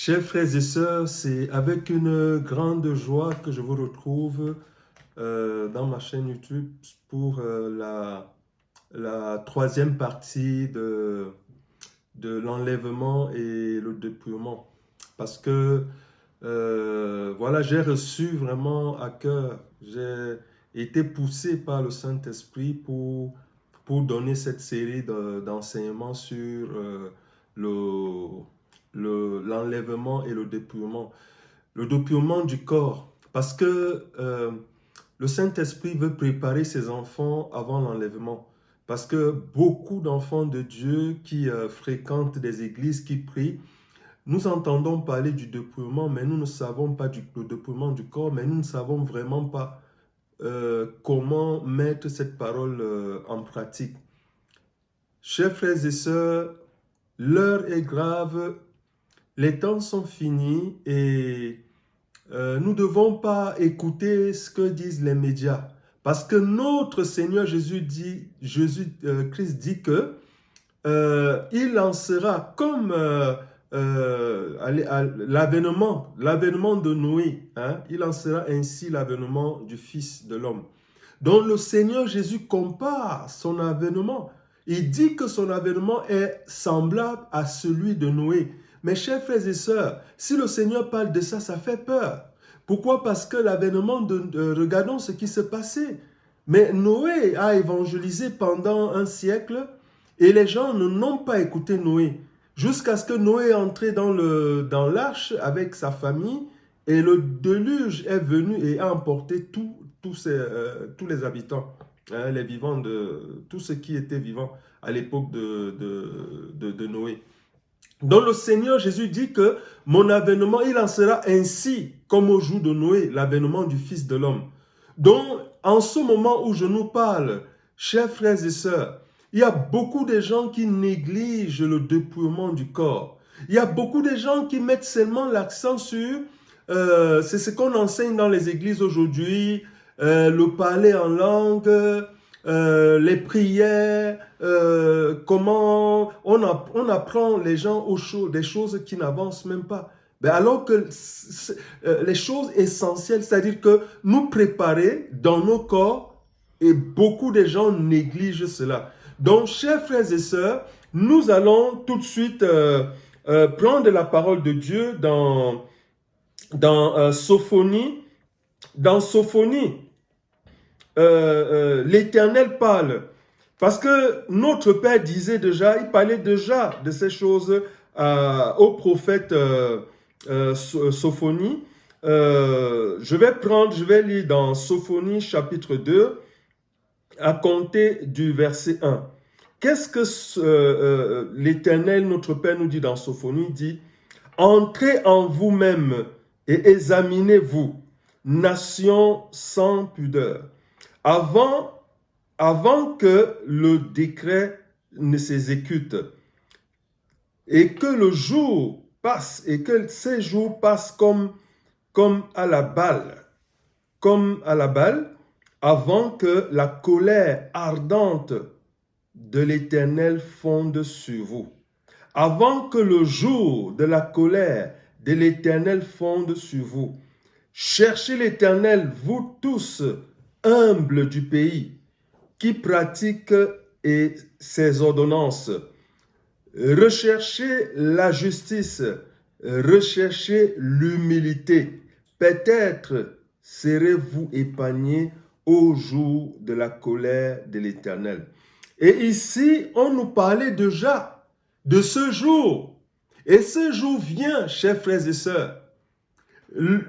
Chers frères et sœurs, c'est avec une grande joie que je vous retrouve dans ma chaîne YouTube pour la troisième partie de l'enlèvement et le dépouillement. Parce que voilà, j'ai reçu vraiment à cœur, j'ai été poussé par le Saint-Esprit pour donner cette série d'enseignements sur l'enlèvement et le dépouillement. Le dépouillement du corps, parce que le Saint-Esprit veut préparer ses enfants avant l'enlèvement. Parce que beaucoup d'enfants de Dieu qui fréquentent des églises, qui prient, nous entendons parler du dépouillement, mais nous ne savons pas le dépouillement du corps, mais nous ne savons vraiment pas comment mettre cette parole en pratique. Chers frères et sœurs, l'heure est grave, les temps sont finis et nous ne devons pas écouter ce que disent les médias. Parce que notre Seigneur Christ dit que il en sera comme l'avènement de Noé. Hein? Il en sera ainsi l'avènement du Fils de l'homme. Donc le Seigneur Jésus compare son avènement. Il dit que son avènement est semblable à celui de Noé. Mes chers frères et sœurs, si le Seigneur parle de ça, ça fait peur. Pourquoi? Parce que l'avènement regardons ce qui s'est passé. Mais Noé a évangélisé pendant un siècle et les gens n'ont pas écouté Noé. Jusqu'à ce que Noé est entré dans l'arche avec sa famille et le déluge est venu et a emporté tous les habitants, hein, les vivants, tous ceux qui étaient vivants à l'époque de Noé. Donc le Seigneur Jésus dit que mon avènement, il en sera ainsi comme au jour de Noé, l'avènement du Fils de l'homme. Donc en ce moment où je nous parle, chers frères et sœurs, il y a beaucoup de gens qui négligent le dépouillement du corps. Il y a beaucoup de gens qui mettent seulement l'accent sur, c'est ce qu'on enseigne dans les églises aujourd'hui, le parler en langue, les prières, comment on apprend les gens des choses qui n'avancent même pas. Mais alors que les choses essentielles, c'est-à-dire que nous préparer dans nos corps, et beaucoup de gens négligent cela. Donc, chers frères et sœurs, nous allons tout de suite prendre la parole de Dieu dans Sophonie. Dans Sophonie, l'Éternel parle. Parce que notre Père disait déjà, il parlait déjà de ces choses au prophète Sophonie. Je vais lire dans Sophonie chapitre 2, à compter du verset 1. Qu'est-ce que l'Éternel, notre Père, nous dit dans Sophonie? Il dit, entrez en vous-même et examinez-vous, nation sans pudeur, avant que le décret ne s'exécute et que le jour passe et que ces jours passent comme à la balle, avant que la colère ardente de l'Éternel fonde sur vous. Avant que le jour de la colère de l'Éternel fonde sur vous. Cherchez l'Éternel, vous tous, humbles du pays, qui pratiquent ses ordonnances. Recherchez la justice, recherchez l'humilité. Peut-être serez-vous épargnés au jour de la colère de l'Éternel. Et ici, on nous parlait déjà de ce jour. Et ce jour vient, chers frères et sœurs.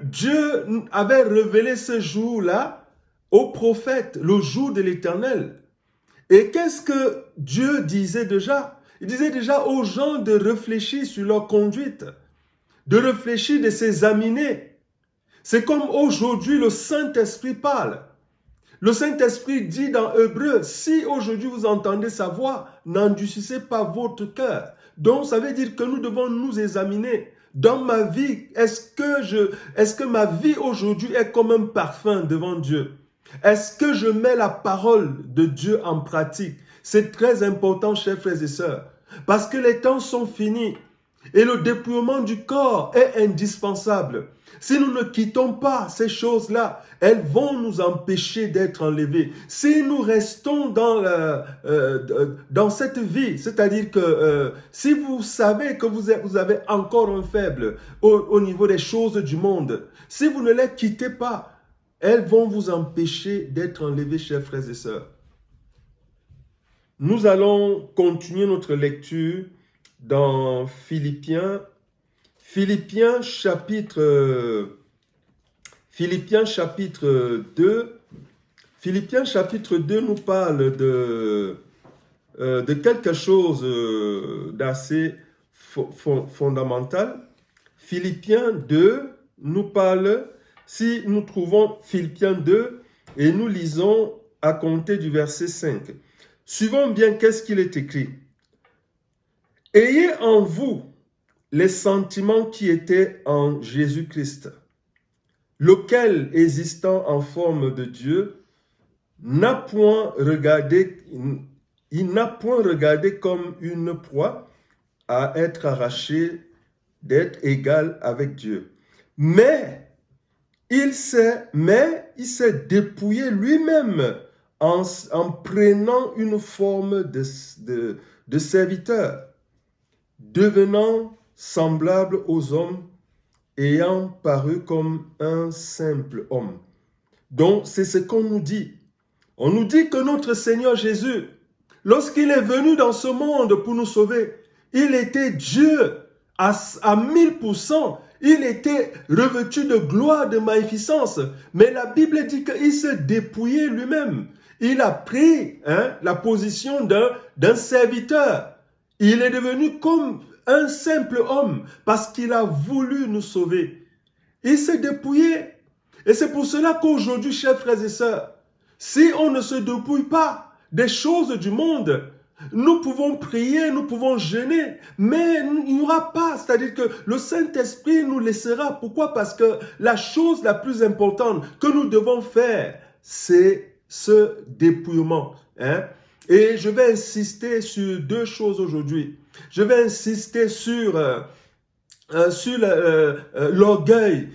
Dieu avait révélé ce jour-là aux prophètes, le jour de l'Éternel. Et qu'est-ce que Dieu disait déjà? Il disait déjà aux gens de réfléchir sur leur conduite, de réfléchir, de s'examiner. C'est comme aujourd'hui le Saint-Esprit parle. Le Saint-Esprit dit dans Hébreu, si aujourd'hui vous entendez sa voix, n'endurcissez pas votre cœur. Donc ça veut dire que nous devons nous examiner. Dans ma vie, est-ce que ma vie aujourd'hui est comme un parfum devant Dieu? Est-ce que je mets la parole de Dieu en pratique? C'est très important, chers frères et sœurs, parce que les temps sont finis. Et le dépouillement du corps est indispensable. Si nous ne quittons pas ces choses-là, elles vont nous empêcher d'être enlevés. Si nous restons dans cette vie, c'est-à-dire que si vous savez que vous avez encore un faible au niveau des choses du monde, si vous ne les quittez pas, elles vont vous empêcher d'être enlevés, chers frères et sœurs. Nous allons continuer notre lecture dans Philippiens chapitre 2. Philippiens chapitre 2 nous parle de quelque chose d'assez fondamental. Philippiens 2 nous parle, si nous trouvons Philippiens 2 et nous lisons à compter du verset 5. Suivons bien qu'est-ce qu'il est écrit. Ayez en vous les sentiments qui étaient en Jésus-Christ, lequel, existant en forme de Dieu, il n'a point regardé comme une proie à être arraché, d'être égal avec Dieu. Mais il s'est dépouillé lui-même en prenant une forme de serviteur, devenant semblable aux hommes, ayant paru comme un simple homme. Donc, c'est ce qu'on nous dit. On nous dit que notre Seigneur Jésus, lorsqu'il est venu dans ce monde pour nous sauver, il était Dieu à 1000%. Il était revêtu de gloire, de magnificence. Mais la Bible dit qu'il s'est dépouillé lui-même. Il a pris la position d'un serviteur. Il est devenu comme un simple homme parce qu'il a voulu nous sauver. Il s'est dépouillé. Et c'est pour cela qu'aujourd'hui, chers frères et sœurs, si on ne se dépouille pas des choses du monde, nous pouvons prier, nous pouvons jeûner, mais il n'y aura pas. C'est-à-dire que le Saint-Esprit nous laissera. Pourquoi? Parce que la chose la plus importante que nous devons faire, c'est ce dépouillement. Et je vais insister sur deux choses aujourd'hui. Je vais insister sur l'orgueil,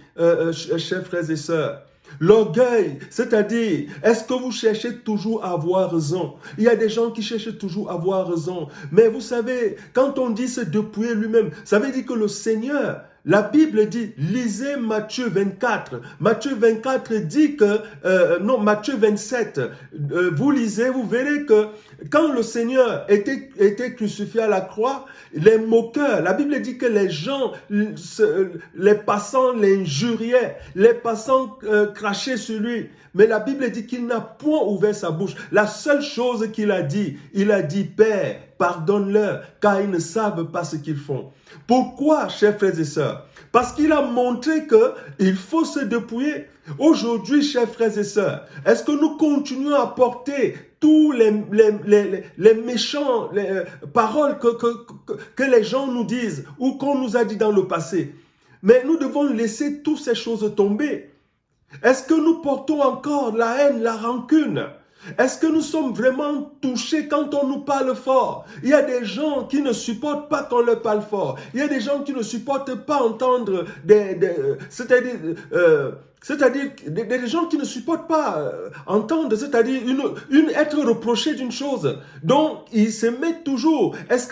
chers frères et sœurs. L'orgueil, c'est-à-dire, est-ce que vous cherchez toujours à avoir raison? Il y a des gens qui cherchent toujours à avoir raison. Mais vous savez, quand on dit se dépouiller lui-même, ça veut dire que le Seigneur, la Bible dit, lisez Matthieu 24. Matthieu 24 dit que, Matthieu 27, vous lisez, vous verrez que quand le Seigneur était crucifié à la croix, les moqueurs, la Bible dit que les gens, les passants l'injuriaient, les passants crachaient sur lui. Mais la Bible dit qu'il n'a point ouvert sa bouche. La seule chose qu'il a dit, Père, pardonne-leur, car ils ne savent pas ce qu'ils font. Pourquoi, chers frères et sœurs? Parce qu'il a montré qu'il faut se dépouiller. Aujourd'hui, chers frères et sœurs, est-ce que nous continuons à porter tous les méchants paroles que les gens nous disent ou qu'on nous a dit dans le passé? Mais nous devons laisser toutes ces choses tomber. Est-ce que nous portons encore la haine, la rancune? Est-ce que nous sommes vraiment touchés quand on nous parle fort? Il y a des gens qui ne supportent pas qu'on leur parle fort. Il y a des gens qui ne supportent pas entendre c'est-à-dire des gens qui ne supportent pas entendre, c'est-à-dire être reproché d'une chose. Donc, ils se mettent toujours. Est-ce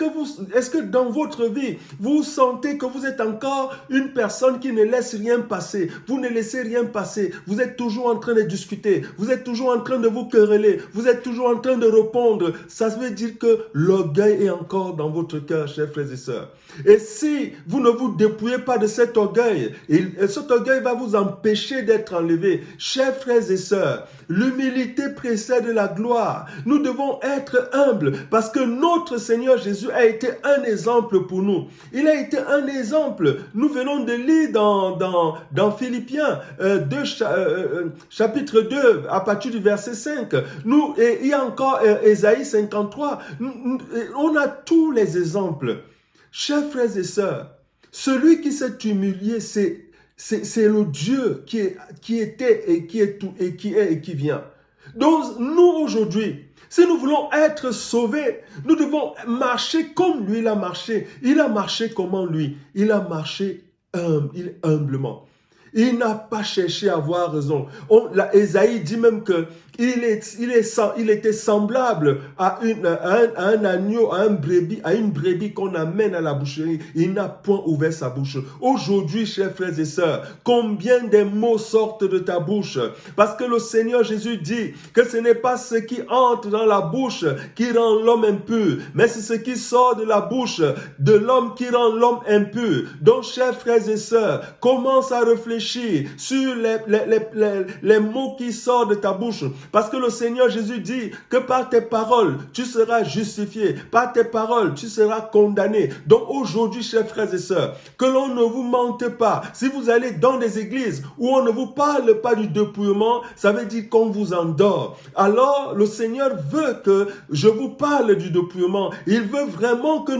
que dans votre vie, vous sentez que vous êtes encore une personne qui ne laisse rien passer? Vous ne laissez rien passer. Vous êtes toujours en train de discuter. Vous êtes toujours en train de vous quereller. Vous êtes toujours en train de répondre. Ça veut dire que l'orgueil est encore dans votre cœur, chers frères et sœurs. Et si vous ne vous dépouillez pas de cet orgueil va vous empêcher d'être enlevé. Chers frères et sœurs, l'humilité précède la gloire. Nous devons être humbles parce que notre Seigneur Jésus a été un exemple pour nous. Il a été un exemple. Nous venons de lire dans Philippiens chapitre 2 à partir du verset 5. Et il y a encore Ésaïe 53. On a tous les exemples. Chers frères et sœurs, celui qui s'est humilié, c'est le Dieu qui était et qui est tout et qui est et qui vient. Donc nous aujourd'hui, Si nous voulons être sauvés, nous devons marcher comme lui, il a marché. Il a marché comment lui? Il a marché humblement. Il n'a pas cherché à avoir raison. Ésaïe dit même que il était semblable à un agneau, à une brebis qu'on amène à la boucherie. Il n'a point ouvert sa bouche. Aujourd'hui, chers frères et sœurs, combien de mots sortent de ta bouche? Parce que le Seigneur Jésus dit que ce n'est pas ce qui entre dans la bouche qui rend l'homme impur, mais c'est ce qui sort de la bouche de l'homme qui rend l'homme impur. Donc, chers frères et sœurs, commence à réfléchir sur les mots qui sortent de ta bouche. Parce que le Seigneur Jésus dit que par tes paroles, tu seras justifié. Par tes paroles, tu seras condamné. Donc aujourd'hui, chers frères et sœurs, que l'on ne vous mente pas. Si vous allez dans des églises où on ne vous parle pas du dépouillement, ça veut dire qu'on vous endort. Alors, le Seigneur veut que je vous parle du dépouillement. Il veut vraiment que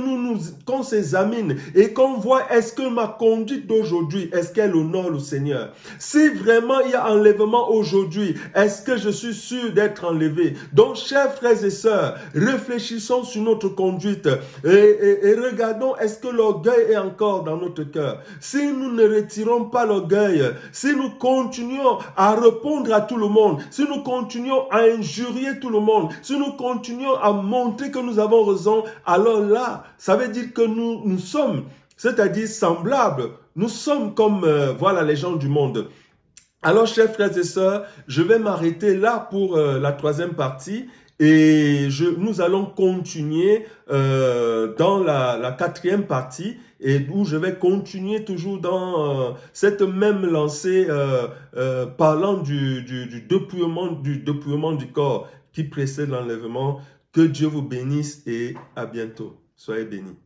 qu'on s'examine et qu'on voit est-ce que ma conduite d'aujourd'hui, est-ce qu'elle honore le Seigneur? Si vraiment il y a enlèvement aujourd'hui, est-ce que je suis sûr d'être enlevé? Donc, chers frères et sœurs, réfléchissons sur notre conduite et regardons est-ce que l'orgueil est encore dans notre cœur. Si nous ne retirons pas l'orgueil, si nous continuons à répondre à tout le monde, si nous continuons à injurier tout le monde, si nous continuons à montrer que nous avons raison, alors là, ça veut dire que nous sommes, c'est-à-dire semblables. Nous sommes comme voilà les gens du monde. Alors, chers frères et sœurs, je vais m'arrêter là pour la troisième partie et nous allons continuer dans la quatrième partie et où je vais continuer toujours dans cette même lancée parlant du dépouillement du corps qui précède l'enlèvement. Que Dieu vous bénisse et à bientôt. Soyez bénis.